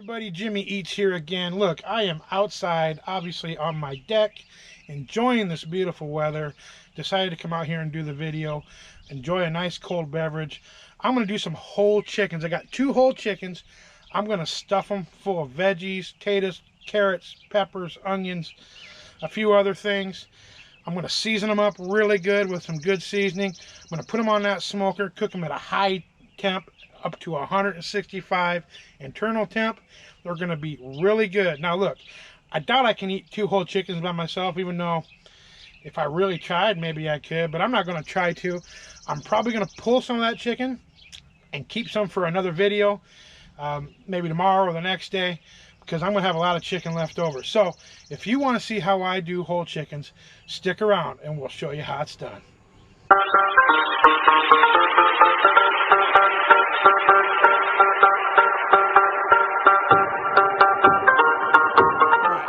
Everybody, Jimmy Eats here again. Look, I am outside, obviously on my deck, enjoying this beautiful weather. Decided to come out here and do the video, enjoy a nice cold beverage. I'm going to do some whole chickens. I got 2 whole chickens. I'm going to stuff them full of veggies, potatoes, carrots, peppers, onions, a few other things. I'm going to season them up really good with some good seasoning. I'm going to put them on that smoker, cook them at a high temp, up to 165 internal temp. They're going to be really good. Now look, I doubt I can eat 2 whole chickens by myself, even though if I really tried, maybe I could, but I'm not going to try to. I'm probably going to pull some of that chicken and keep some for another video, maybe tomorrow or the next day, because I'm going to have a lot of chicken left over. So if you want to see how I do whole chickens, stick around and we'll show you how it's done.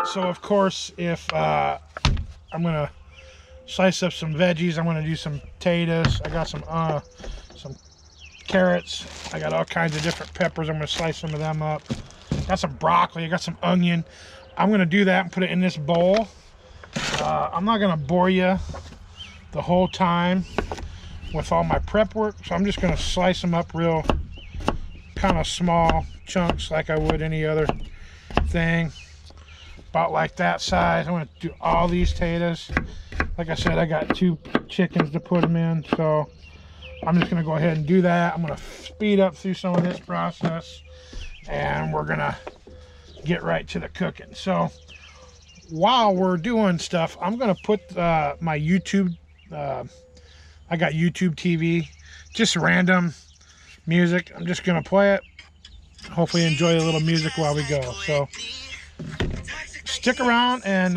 So of course, if I'm gonna slice up some veggies, I'm gonna do some potatoes. I got some carrots. I got all kinds of different peppers. I'm gonna slice some of them up. Got some broccoli. I got some onion. I'm gonna do that and put it in this bowl. I'm not gonna bore you the whole time with all my prep work, so I'm just gonna slice them up real kind of small chunks like I would any other thing. About like that size. I'm going to do all these potatoes. Like I said, I got 2 chickens to put them in, so I'm just going to go ahead and do that. I'm going to speed up through some of this process, and we're going to get right to the cooking. So while we're doing stuff, I'm going to put my YouTube, I got YouTube TV, just random music. I'm just going to play it. Hopefully enjoy a little music while we go. So stick around and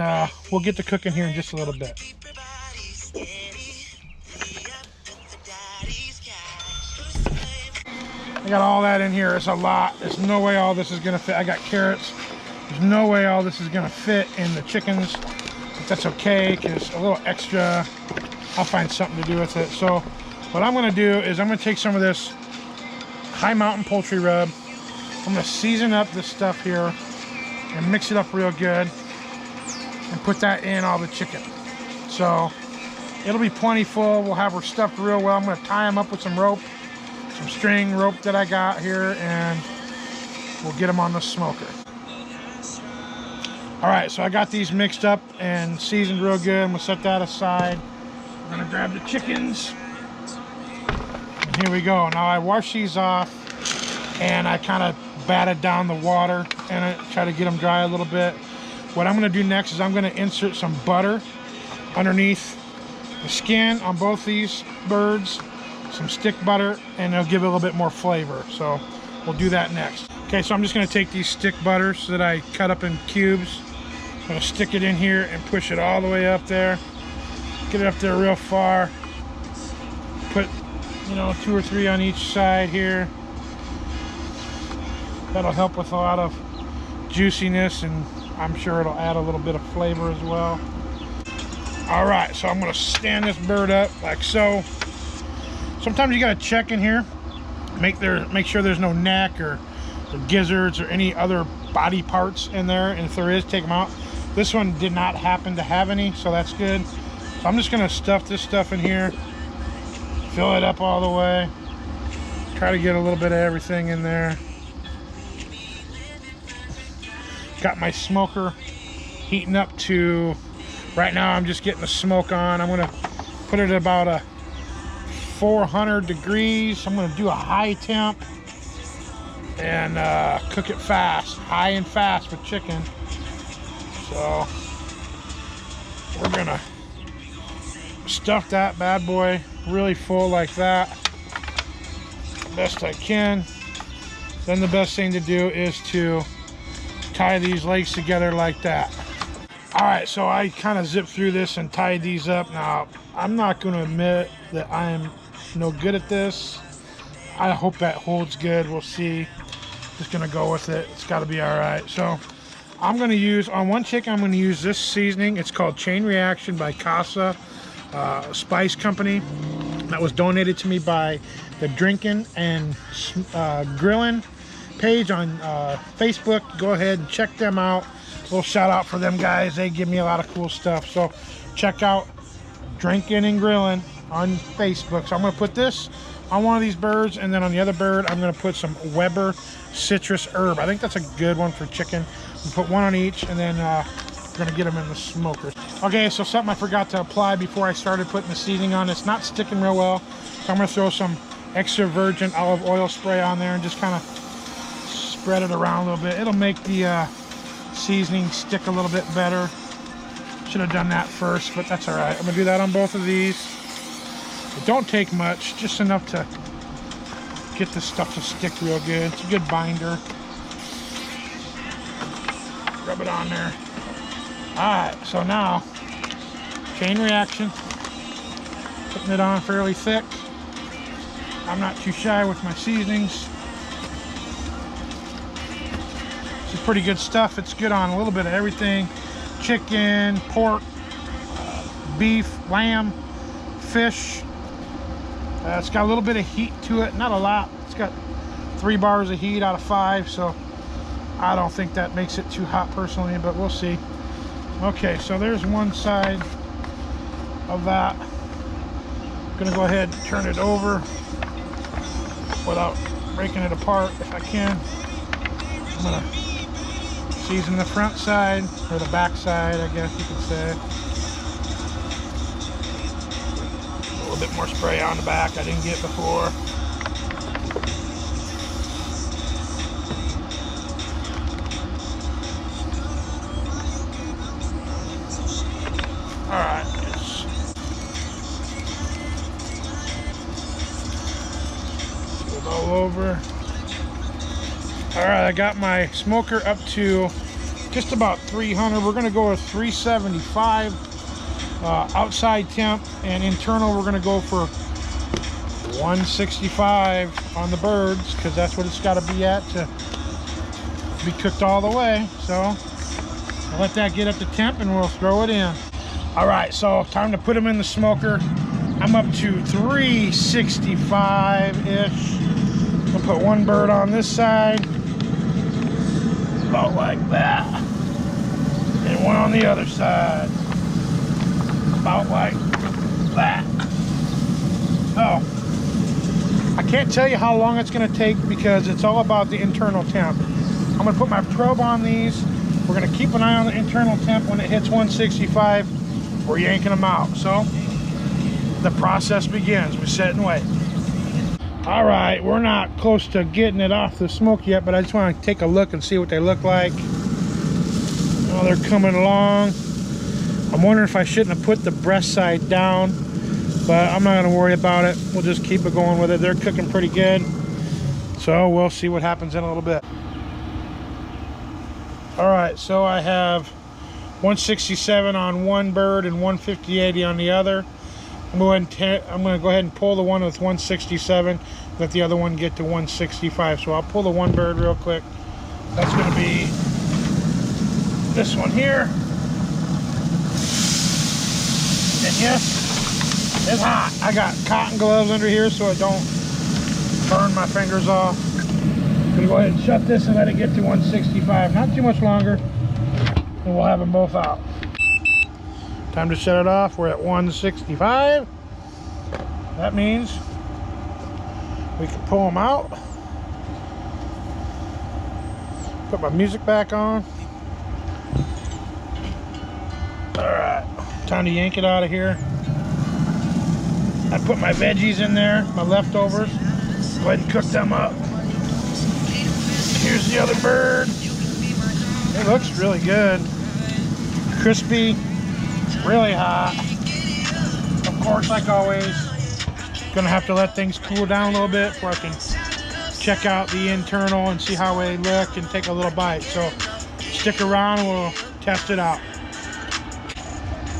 we'll get to cooking here in just a little bit. I got all that in here. It's a lot. There's no way all this is going to fit. I got carrots. There's no way all this is going to fit in the chickens. But that's okay, because a little extra, I'll find something to do with it. So what I'm going to do is I'm going to take some of this High Mountain poultry rub. I'm going to season up this stuff here and mix it up real good and put that in all the chicken. So it'll be plenty full. We'll have her stuffed real well. I'm going to tie them up with some rope, some string rope that I got here, and we'll get them on the smoker. All right, so I got these mixed up and seasoned real good. I'm going to set that aside. I'm going to grab the chickens. And here we go. Now I wash these off and I kind of batted down the water and I try to get them dry a little bit. What I'm going to do next is I'm going to insert some butter underneath the skin on both these birds, some stick butter, and it'll give it a little bit more flavor. So we'll do that next. Okay, so I'm just going to take these stick butters that I cut up in cubes. I'm going to stick it in here and push it all the way up there. Get it up there real far. Put, 2 or 3 on each side here. That'll help with a lot of juiciness, and I'm sure it'll add a little bit of flavor as well. All right, so I'm going to stand this bird up like so. Sometimes you got to check in here, make sure there's no neck or gizzards or any other body parts in there, and if there is, take them out. This one did not happen to have any, so that's good. So I'm just going to stuff this stuff in here, fill it up all the way, try to get a little bit of everything in there. Got my smoker heating up to, right now I'm just getting the smoke on. I'm going to put it at about a 400 degrees. I'm going to do a high temp and cook it fast, high and fast with chicken. So we're going to stuff that bad boy really full like that, best I can. Then the best thing to do is to tie these legs together like that. All right, so I kind of zipped through this and tied these up. Now, I'm not going to admit that I am no good at this. I hope that holds good. We'll see. Just going to go with it. It's got to be all right. So I'm going to use, on one chicken, I'm going to use this seasoning. It's called Chain Reaction by Casa Spice Company. That was donated to me by the Drinking and Grilling page on Facebook. Go ahead and check them out. A little shout out for them guys. They give me a lot of cool stuff. So check out Drinking and Grilling on Facebook. So I'm going to put this on one of these birds, and then on the other bird I'm going to put some Weber citrus herb. I think that's a good one for chicken. We'll put one on each, and then we're going to get them in the smoker. Okay, so something I forgot to apply before I started putting the seasoning on. It's not sticking real well, so I'm going to throw some extra virgin olive oil spray on there and just kind of spread it around a little bit. It'll make the seasoning stick a little bit better. Should have done that first, but that's all right. I'm going to do that on both of these. It don't take much, just enough to get the stuff to stick real good. It's a good binder. Rub it on there. Alright, so now, chain reaction. Putting it on fairly thick. I'm not too shy with my seasonings. This is pretty good stuff. It's good on a little bit of everything. Chicken, pork, beef, lamb, fish. It's got a little bit of heat to it, not a lot. It's got 3 bars of heat out of 5, so I don't think that makes it too hot personally, but we'll see. Okay, so there's one side of that. I'm gonna go ahead and turn it over without breaking it apart if I can. I'm gonna season the front side, or the back side, I guess you could say. A little bit more spray on the back I didn't get before. Alright, put it all over. Alright, I got my smoker up to just about 300. We're going to go with 375 outside temp, and internal we're going to go for 165 on the birds, because that's what it's got to be at to be cooked all the way. So I'll let that get up to temp and we'll throw it in. Alright, so time to put them in the smoker. I'm up to 365-ish. I'll put one bird on this side, about like that, and one on the other side, about like that. Oh, I can't tell you how long it's going to take because it's all about the internal temp. I'm going to put my probe on these. We're going to keep an eye on the internal temp. When it hits 165, we're yanking them out. So the process begins. We sit and wait. All right, we're not close to getting it off the smoke yet, but I just want to take a look and see what they look like. Oh, they're coming along. I'm wondering if I shouldn't have put the breast side down, but I'm not going to worry about it. We'll just keep it going with it. They're cooking pretty good, so we'll see what happens in a little bit. All right, so I have 167 on one bird and 150-80 on the other. I'm going to go ahead and pull the one with 167, let the other one get to 165. So I'll pull the one bird real quick. That's going to be this one here. And yes, it's hot. I got cotton gloves under here so it don't burn my fingers off. I'm going to go ahead and shut this and let it get to 165. Not too much longer, and we'll have them both out. Time to shut it off. We're at 165. That means we can pull them out. Put my music back on. Alright, time to yank it out of here. I put my veggies in there, my leftovers. Go ahead and cook them up. Here's the other bird. It looks really good. Crispy. Really hot. Of course, like always, gonna have to let things cool down a little bit before I can check out the internal and see how they look and take a little bite. So stick around and we'll test it out.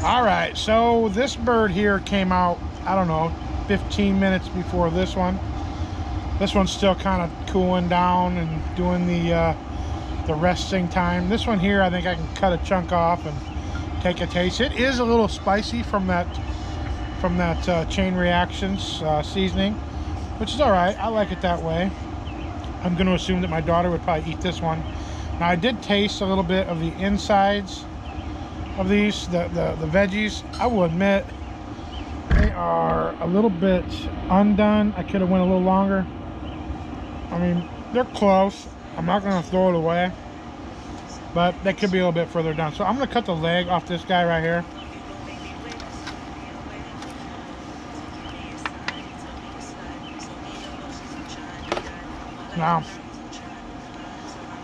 All right, so this bird here came out, I don't know, 15 minutes before this one. This one's still kind of cooling down and doing the resting time. This one here, I think I can cut a chunk off and take a taste. It is a little spicy from that chain reactions seasoning, which is all right. I like it that way. I'm going to assume that my daughter would probably eat this one. Now, I did taste a little bit of the insides of these, the veggies. I will admit, they are a little bit undone. I could have went a little longer. I mean, they're close. I'm not going to throw it away, but they could be a little bit further down. So I'm going to cut the leg off this guy right here. Now,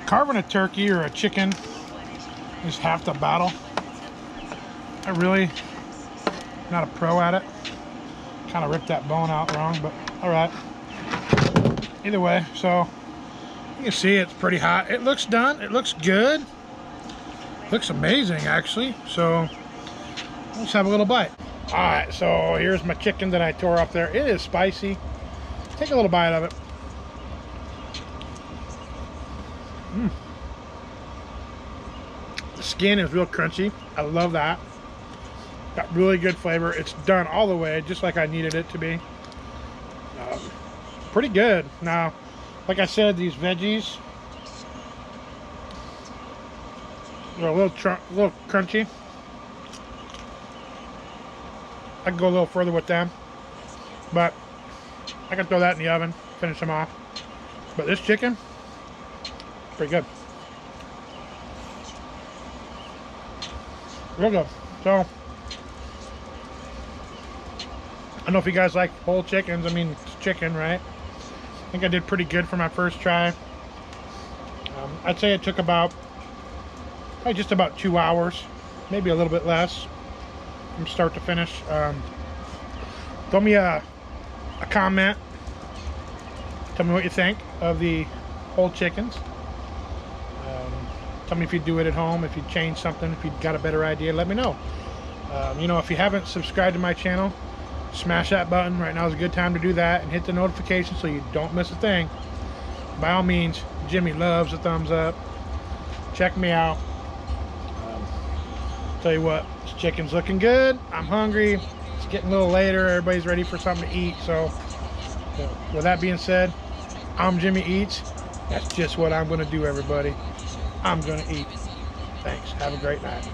carving a turkey or a chicken is half the battle. I really not a pro at it. Kind of ripped that bone out wrong, but all right. Either way, so you can see it's pretty hot. It looks done. It looks good. Looks amazing, actually. So let's have a little bite. All right, so here's my chicken that I tore up there. It is spicy. Take a little bite of it. The skin is real crunchy. I love that. Got really good flavor. It's done all the way, just like I needed it to be. Pretty good. Now, like I said, these veggies, they're a little crunchy. I can go a little further with them, but I can throw that in the oven, finish them off. But this chicken, pretty good. Real good. So, I don't know if you guys like whole chickens. I mean, it's chicken, right? I think I did pretty good for my first try. I'd say it took probably just about 2 hours, maybe a little bit less, from start to finish. Throw me a comment. Tell me what you think of the whole chickens. Tell me if you do it at home, if you change something, if you've got a better idea, let me know. You know, if you haven't subscribed to my channel, smash that button. Right now is a good time to do that, and hit the notification so you don't miss a thing. By all means, Jimmy loves a thumbs up. Check me out. Tell you what, this chicken's looking good. I'm hungry. It's getting a little later. Everybody's ready for something to eat. So with that being said, I'm Jimmy Eats. That's just what I'm going to do, everybody. I'm going to eat. Thanks. Have a great night.